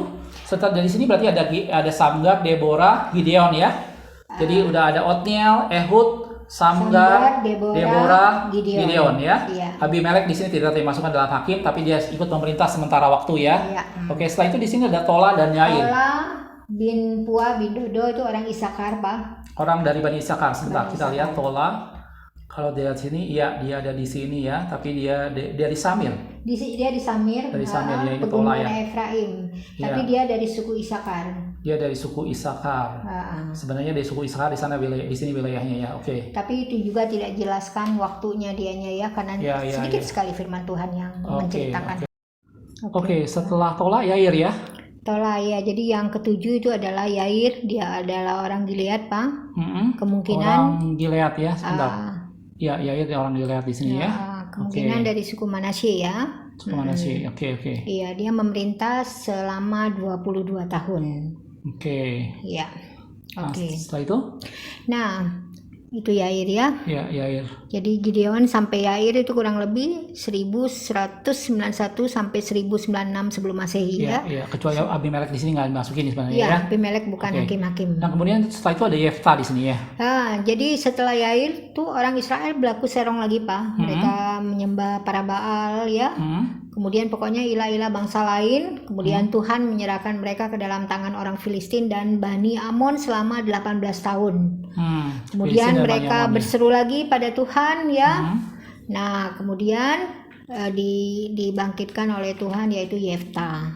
dari sini berarti ada Samgar, Deborah, Gideon ya. Jadi udah ada Otniel, Ehud, Samgar, Deborah, Gideon ya. Abimelek di sini tidak dimasukkan dalam hakim, tapi dia ikut memerintah sementara waktu ya. Oke. Setelah itu di sini ada Tola dan Yair. Bin Pua bin Dodo itu orang Isakar, Pak. Orang dari Bani Isakar. Sebentar kita lihat Tola. Kalau dia di sini, dia ada di sini ya, tapi dia di Samir. Dia di Samir. Dari Samir ya, ini Tola ya. Efraim. Tapi dia dari suku Isakar. Dia dari suku Isakar. Sebenarnya dari suku Isakar di sini wilayahnya ya. Oke. Tapi itu juga tidak jelaskan waktunya dianya ya, karena sedikit sekali firman Tuhan yang menceritakan. Oke, setelah Tola Yair ya. Tola ya, jadi yang ketujuh itu adalah Yair, dia adalah orang Gilead, Pak. Kemungkinan orang Gilead ya, sebentar. Yair orang Gilead di sini ya. Kemungkinan dari suku Manasye ya. Suku Manasye, oke. Iya, dia memerintah selama 22 tahun. Oke. Iya. Oke. Setelah itu? Nah, itu Yair ya. Iya, Yair. Jadi Gideon sampai Yair itu kurang lebih 1191 sampai 1096 sebelum Masehi ya. Iya, kecuali Abimelek di sini nggak dimasukin sebenarnya ya. Abimelek bukan hakim-hakim. Nah, kemudian setelah itu ada Yefta di sini ya. Jadi setelah Yair tuh orang Israel berlaku serong lagi, Pak. Mereka menyembah para Baal ya. Kemudian pokoknya ilah-ilah bangsa lain. Kemudian Tuhan menyerahkan mereka ke dalam tangan orang Filistin dan Bani Amon selama 18 tahun. Kemudian mereka berseru lagi pada Tuhan ya. Nah, kemudian dibangkitkan oleh Tuhan, yaitu Yefta.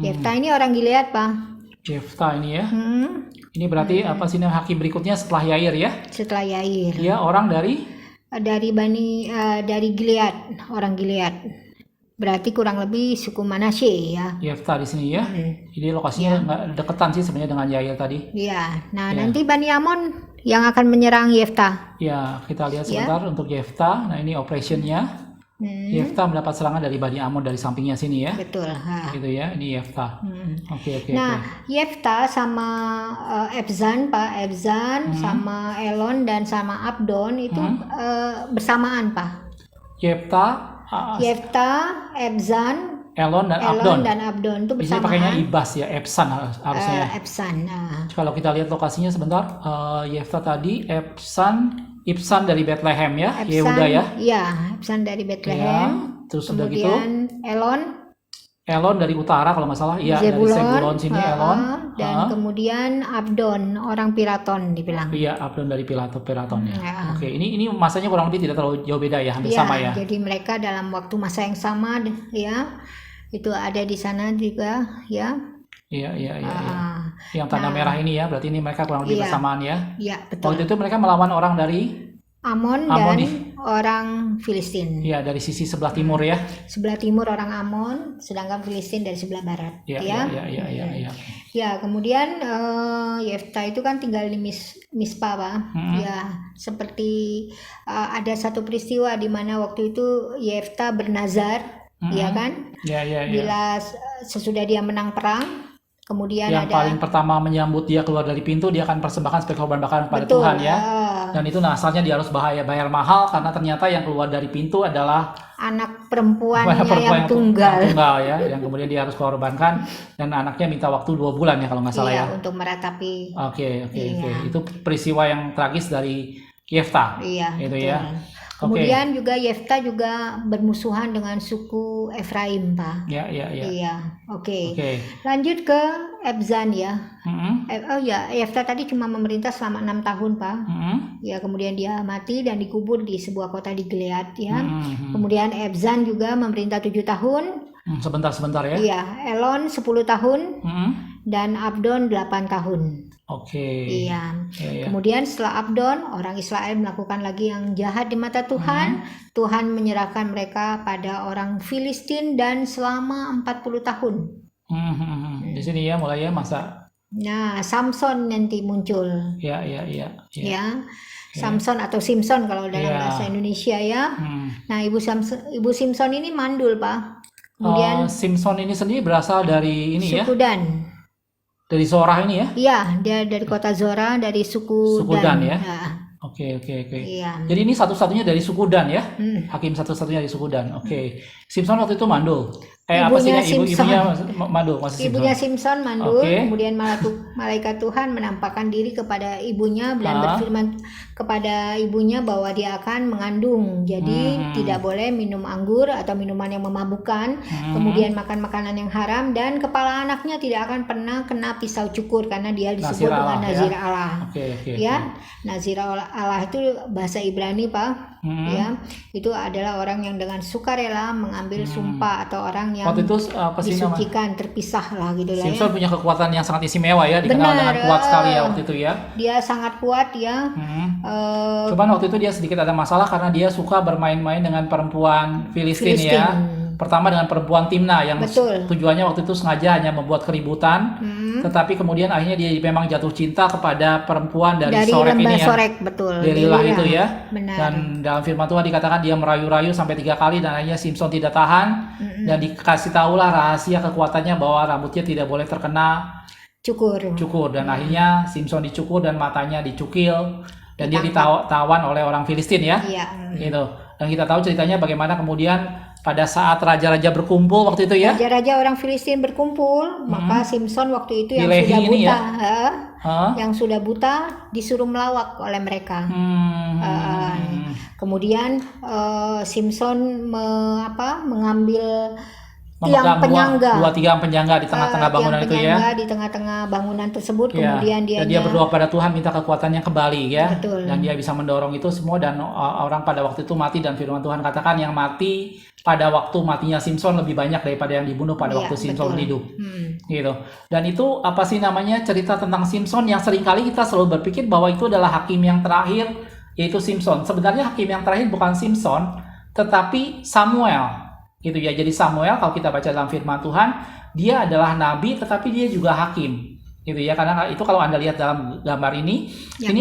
Yefta ini orang Gilead, Pak. Yefta ini ya. Ini berarti apa sih hakim berikutnya setelah Yair ya? Setelah Yair. Dia orang dari Gilead, orang Gilead. Berarti kurang lebih suku Manasye ya. Yefta di sini ya. Jadi lokasinya nggak deketan sih sebenarnya dengan Yair tadi. Iya. Nah, nanti Bani Amon yang akan menyerang Yefta. Ya, kita lihat sebentar untuk Yefta. Nah, ini operationnya. Yefta mendapat serangan dari Bani Amon dari sampingnya sini ya. Betul. Gitu ya. Ini Yefta. Oke. Nah, Yefta sama Ebzan, Pak. Ebzan sama Elon dan sama Abdon itu bersamaan, Pak. Yefta, Ebzan, Elon dan Abdon itu bersamaan. Biasanya pakainya Ibas ya, Ebsan harusnya. Ebsan. Kalau kita lihat lokasinya sebentar, Yefta tadi, Ibsan dari Bethlehem ya, Yehuda ya. Iya, Ibsan dari Bethlehem. Ya, terus udah gitu. Kemudian Elon dari utara kalau nggak salah, iya dari Zebulon sini Elon. Dan kemudian Abdon, orang Piraton dibilang. Iya, Abdon dari Piraton ya. Oke, ini masanya kurang lebih tidak terlalu jauh beda ya, hampir sama ya. Jadi mereka dalam waktu masa yang sama ya, itu ada di sana juga ya. Iya. Yang tanda merah ini ya, berarti ini mereka kurang lebih bersamaan ya. Iya, betul. Waktu itu mereka melawan orang dari Amon dan orang Filistin. Iya, dari sisi sebelah timur ya. Sebelah timur orang Amon, sedangkan Filistin dari sebelah barat. Iya. Ya, kemudian Yefta itu kan tinggal di Mispa, Pak. Ya, seperti ada satu peristiwa di mana waktu itu Yefta bernazar, ya kan? Iya. Bila sesudah dia menang perang, kemudian yang paling pertama menyambut dia keluar dari pintu, dia akan persembahkan sebagai korban bakaran pada Tuhan ya. Dan itu asalnya dia harus bayar mahal karena ternyata yang keluar dari pintu adalah anak perempuannya yang tunggal ya, yang kemudian dia harus korbankan, dan anaknya minta waktu 2 bulan ya kalau nggak salah ya. Untuk meratapi. Oke. Itu peristiwa yang tragis dari Yefta. Iya. Itu ya. Kemudian juga Yefta juga bermusuhan dengan suku Efraim, Pak. Iya. Oke. Lanjut ke Ebzan ya. Yefta tadi cuma memerintah selama 6 tahun, Pak. Ya, kemudian dia mati dan dikubur di sebuah kota di Gilead ya. Kemudian Ebzan juga memerintah 7 tahun. Sebentar ya. Iya, Elon 10 tahun. Dan Abdon 8 tahun. Oke. Iya. Kemudian setelah Abdon, orang Israel melakukan lagi yang jahat di mata Tuhan. Tuhan menyerahkan mereka pada orang Filistin dan selama 40 tahun. Di sini ya mulai ya masa. Nah, Samson nanti muncul. Ya. Samson atau Simpson kalau dalam bahasa Indonesia ya. Nah, Ibu Simpson ini mandul, Pak. Kemudian Simpson ini sendiri berasal dari ini suku Dan. Dari Zorah ini ya? Iya, dia dari kota Zorah, dari suku Dan ya. Oke. Iya. Jadi ini satu-satunya dari suku Dan ya? Hakim satu-satunya dari suku Dan. Oke. Simpson waktu itu mandul. Ibunya mandul, Ibunya Simpson mandul. Kemudian malaikat Tuhan menampakkan diri kepada ibunya dan berfirman kepada ibunya bahwa dia akan mengandung. Jadi tidak boleh minum anggur atau minuman yang memabukkan. Kemudian makan makanan yang haram, dan kepala anaknya tidak akan pernah kena pisau cukur karena dia disebut dengan Nazir Allah. Ya, Nazir Allah itu bahasa Ibrani, Pak. Ya, itu adalah orang yang dengan sukarela mengambil sumpah atau orang yang waktu itu disucikan, terpisah lah gitu lah. Simpson punya kekuatan yang sangat istimewa ya, dikenal dengan kuat sekali ya waktu itu ya. Dia sangat kuat ya. Cuman waktu itu dia sedikit ada masalah karena dia suka bermain-main dengan perempuan Filistin ya. Pertama dengan perempuan Timna yang tujuannya waktu itu sengaja hanya membuat keributan, tetapi kemudian akhirnya dia memang jatuh cinta kepada perempuan dari Sorek ini ya. Delilah itu ya. Benar. Dan dalam firman Tuhan dikatakan dia merayu-rayu sampai 3 kali dan akhirnya Simpson tidak tahan dan dikasih tahulah rahasia kekuatannya bahwa rambutnya tidak boleh terkena cukur, dan akhirnya Simpson dicukur dan matanya dicukil dan dia ditawan oleh orang Filistin ya. Gitu. Dan kita tahu ceritanya bagaimana kemudian pada saat raja-raja berkumpul waktu itu ya. Raja-raja orang Filistin berkumpul, maka Simpson waktu itu yang sudah buta, yang sudah buta disuruh melawak oleh mereka. Kemudian Simpson mengambil memegang penyangga. dua tiang penyangga di tengah-tengah bangunan itu ya. Di tengah-tengah bangunan tersebut, Ya, kemudian dan dia berdoa pada Tuhan minta kekuatannya kembali ya. Betul. Dan dia bisa mendorong itu semua, dan orang pada waktu itu mati, dan firman Tuhan katakan yang mati pada waktu matinya Simpson lebih banyak daripada yang dibunuh pada waktu Simpson hidup. Gitu. Dan itu apa sih namanya, cerita tentang Simpson yang seringkali kita selalu berpikir bahwa itu adalah hakim yang terakhir, yaitu Simpson. Sebenarnya hakim yang terakhir bukan Simpson, tetapi Samuel. Gitu ya. Jadi Samuel kalau kita baca dalam firman Tuhan, dia adalah nabi tetapi dia juga hakim. Gitu ya. Karena itu kalau Anda lihat dalam gambar ini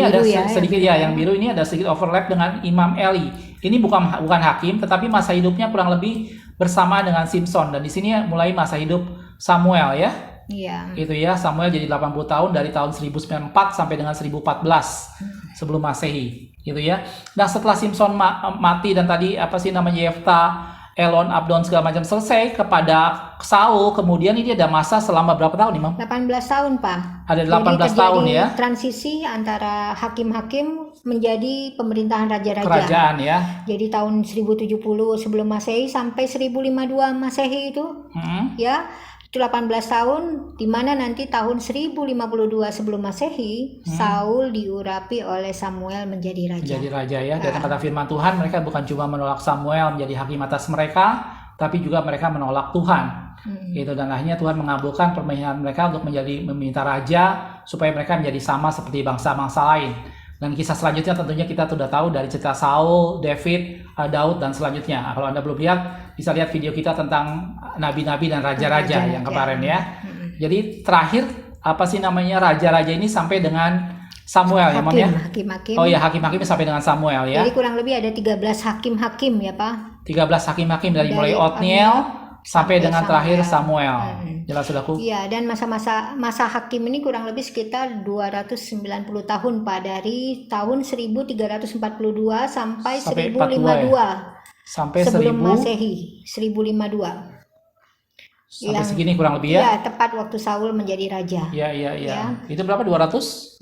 ada sedikit yang biru ini ada sedikit overlap dengan Imam Eli. Ini bukan hakim, tetapi masa hidupnya kurang lebih bersama dengan Simpson, dan di sini mulai masa hidup Samuel ya. Iya. Gitu ya. Samuel jadi 80 tahun dari tahun 1094 sampai dengan 1014 sebelum Masehi. Gitu ya. Nah, setelah Simpson mati dan tadi apa sih namanya Yefta, Elon, Abdon segala macam selesai kepada Saul, kemudian ini ada masa selama berapa tahun, Imam? 18 tahun, Pak. Ada 18 tahun ya. Transisi antara hakim-hakim menjadi pemerintahan raja-raja. Kerajaan ya. Jadi tahun 1070 sebelum Masehi sampai 1052 Masehi itu. Ya. Itu 18 tahun, di mana nanti tahun 1052 sebelum Masehi, Saul diurapi oleh Samuel menjadi raja. Menjadi raja ya. Dan kata firman Tuhan, mereka bukan cuma menolak Samuel menjadi hakim atas mereka, tapi juga mereka menolak Tuhan. Gitu. Dan akhirnya Tuhan mengabulkan permintaan mereka untuk meminta raja supaya mereka menjadi sama seperti bangsa-bangsa lain. Dan kisah selanjutnya tentunya kita sudah tahu dari cerita Saul, David, Daud, dan selanjutnya. Kalau Anda belum lihat, bisa lihat video kita tentang nabi-nabi dan raja-raja yang kemarin ya. Jadi terakhir apa sih namanya raja-raja ini sampai dengan Samuel ya, Mam ya? Hakim-hakim. Oh ya, hakim-hakim sampai dengan Samuel ya. Jadi kurang lebih ada 13 hakim-hakim ya, Pak. 13 hakim-hakim dari mulai Othniel sampai dengan terakhir Samuel. Jelas Saudaraku? Iya, dan masa hakim ini kurang lebih sekitar 290 tahun, Pak, dari tahun 1342 sampai 1052. Sampai sebelum Masehi, 1052. Sampai segini kurang lebih ya? Iya, tepat waktu Saul menjadi raja. Iya. Itu berapa? 290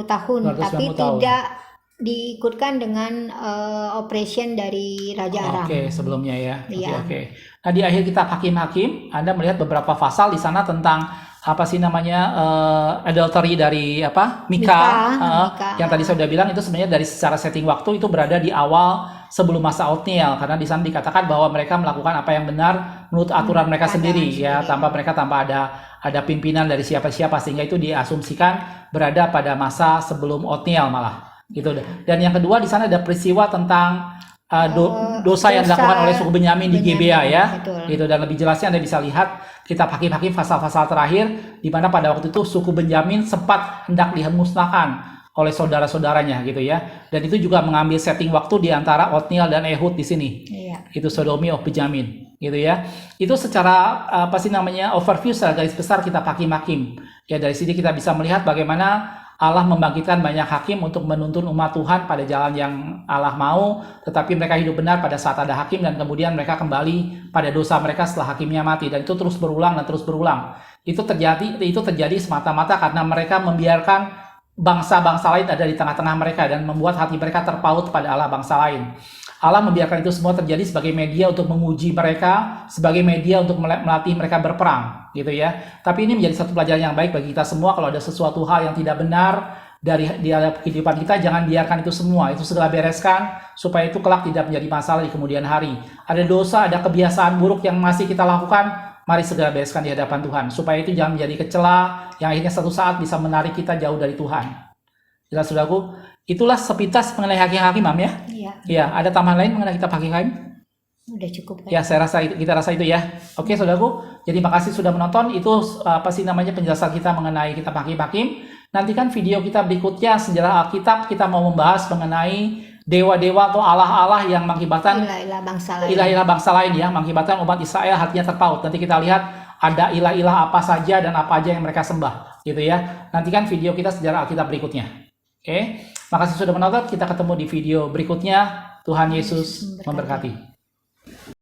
tahun, tapi tidak diikutkan dengan operation dari Raja Aram. Oke, sebelumnya ya. Iya. Oke. Nah, di akhir kitab Hakim-Hakim, Anda melihat beberapa pasal di sana tentang apa sih namanya adultery dari Mika. Yang tadi saya sudah bilang itu sebenarnya dari secara setting waktu itu berada di awal sebelum masa Othniel, karena di sana dikatakan bahwa mereka melakukan apa yang benar menurut aturan mereka sendiri ya, tanpa ada pimpinan dari siapa-siapa, sehingga itu diasumsikan berada pada masa sebelum Othniel malah. Gitu. Dan yang kedua di sana ada peristiwa tentang dosa yang dilakukan oleh suku Benyamin di Gibea ya. Gitu. Dan lebih jelasnya Anda bisa lihat kitab Hakim-Hakim pasal-pasal terakhir, di mana pada waktu itu suku Benyamin sempat hendak dimusnahkan oleh saudara-saudaranya gitu ya. Dan itu juga mengambil setting waktu di antara Othniel dan Ehud di sini. Iya. Itu Sodomy of Benjamin gitu ya. Itu secara overview secara garis besar kitab Hakim-Hakim. Ya, dari sini kita bisa melihat bagaimana Allah membangkitkan banyak hakim untuk menuntun umat Tuhan pada jalan yang Allah mau, tetapi mereka hidup benar pada saat ada hakim, dan kemudian mereka kembali pada dosa mereka setelah hakimnya mati, dan itu terus berulang dan terus berulang. Itu terjadi semata-mata karena mereka membiarkan bangsa-bangsa lain ada di tengah-tengah mereka dan membuat hati mereka terpaut pada Allah bangsa lain. Allah membiarkan itu semua terjadi sebagai media untuk menguji mereka, sebagai media untuk melatih mereka berperang, gitu ya. Tapi ini menjadi satu pelajaran yang baik bagi kita semua. Kalau ada sesuatu hal yang tidak benar di dalam kehidupan kita, jangan biarkan itu semua. Itu segera bereskan supaya itu kelak tidak menjadi masalah di kemudian hari. Ada dosa, ada kebiasaan buruk yang masih kita lakukan, mari segera bereskan di hadapan Tuhan, supaya itu jangan menjadi kecela yang akhirnya satu saat bisa menarik kita jauh dari Tuhan. Jelas Saudaraku? Itulah sepintas mengenai Hakim-Hakim, Mam ya? Iya. Ada tambahan lain mengenai kitab Hakim-Hakim? Udah cukup kan? Ya, kita rasa itu ya. Oke, Saudaraku. Jadi makasih sudah menonton. Itu penjelasan kita mengenai kitab Hakim-Hakim. Nantikan video kita berikutnya sejarah Alkitab. Kita mau membahas mengenai dewa-dewa atau allah-allah yang mengakibatkan ilah-ilah bangsa lain ya, mengakibatkan umat Israel hatinya terpaut. Nanti kita lihat ada ilah-ilah apa saja dan apa aja yang mereka sembah, gitu ya. Nantikan video kita sejarah Alkitab berikutnya. Oke, makasih sudah menonton. Kita ketemu di video berikutnya. Tuhan Yesus memberkati.